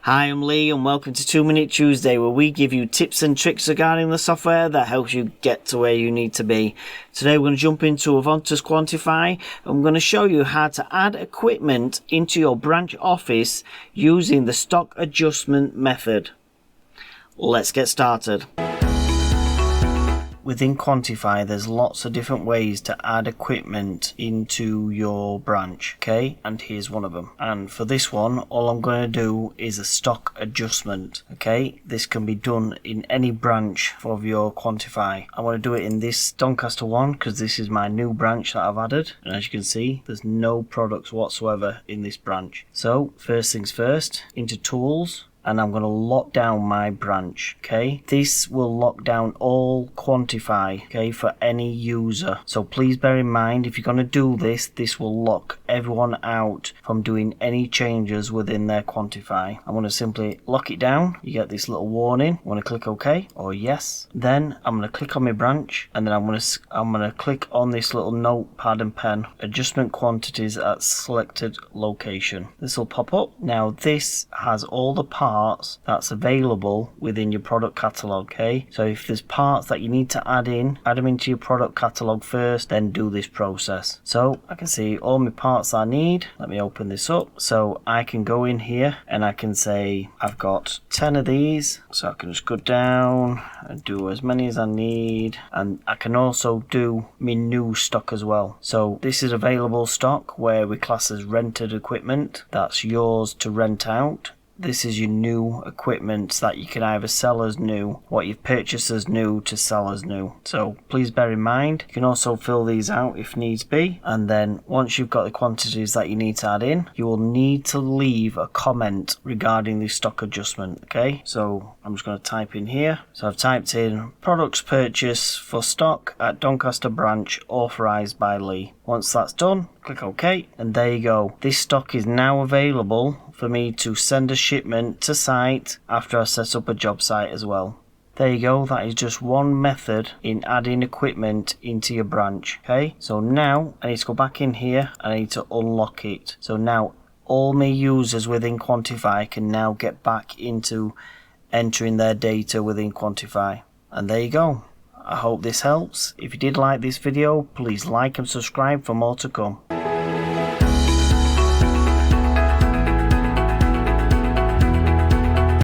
Hi, I'm Lee and welcome to 2 Minute Tuesday, where we give you tips and tricks regarding the software that helps you get to where you need to be. Today we're going to jump into Avontus Quantify and I'm going to show you how to add equipment into your branch office using the stock adjustment method. Let's get started. Within Quantify, there's lots of different ways to add equipment into your branch, okay? And here's one of them. And for this one, all I'm going to do is a stock adjustment, okay? This can be done in any branch of your Quantify. I want to do it in this Doncaster one because this is my new branch that I've added. And as you can see, there's no products whatsoever in this branch. So first things first, into Tools. And I'm going to lock down my branch, okay? This will lock down all Quantify, okay, for any user. So please bear in mind, if you're going to do this, this will lock everyone out from doing any changes within their Quantify. I'm going to simply lock it down. You get this little warning. I'm going to click OK or yes. Then I'm going to click on my branch, and then I'm going to click on this little notepad and pen, adjustment quantities at selected location. This will pop up. Now this has all the parts that's available within your product catalog, okay? So if there's parts that you need to add them into your product catalog first, then do this process. So I can see all my parts I need. Let me open this up. So I can go in here and I can say I've got 10 of these, so I can just go down and do as many as I need, and I can also do my new stock as well. So this is available stock where we class as rented equipment. That's yours to rent out. This is your new equipment that you can either sell as new, what you've purchased as new to sell as new. So please bear in mind, you can also fill these out if needs be. And then once you've got the quantities that you need to add in, you will need to leave a comment regarding the stock adjustment, okay? So I'm just going to type in here. So I've typed in products purchased for stock at Doncaster branch authorized by Lee. Once that's done, click OK, and there you go. This stock is now available for me to send a shipment to site after I set up a job site as well. There you go, that is just one method in adding equipment into your branch, okay? So now I need to go back in here and I need to unlock it. So now all my users within Quantify can now get back into entering their data within Quantify. And there you go. I hope this helps. If you did like this video, please like and subscribe for more to come.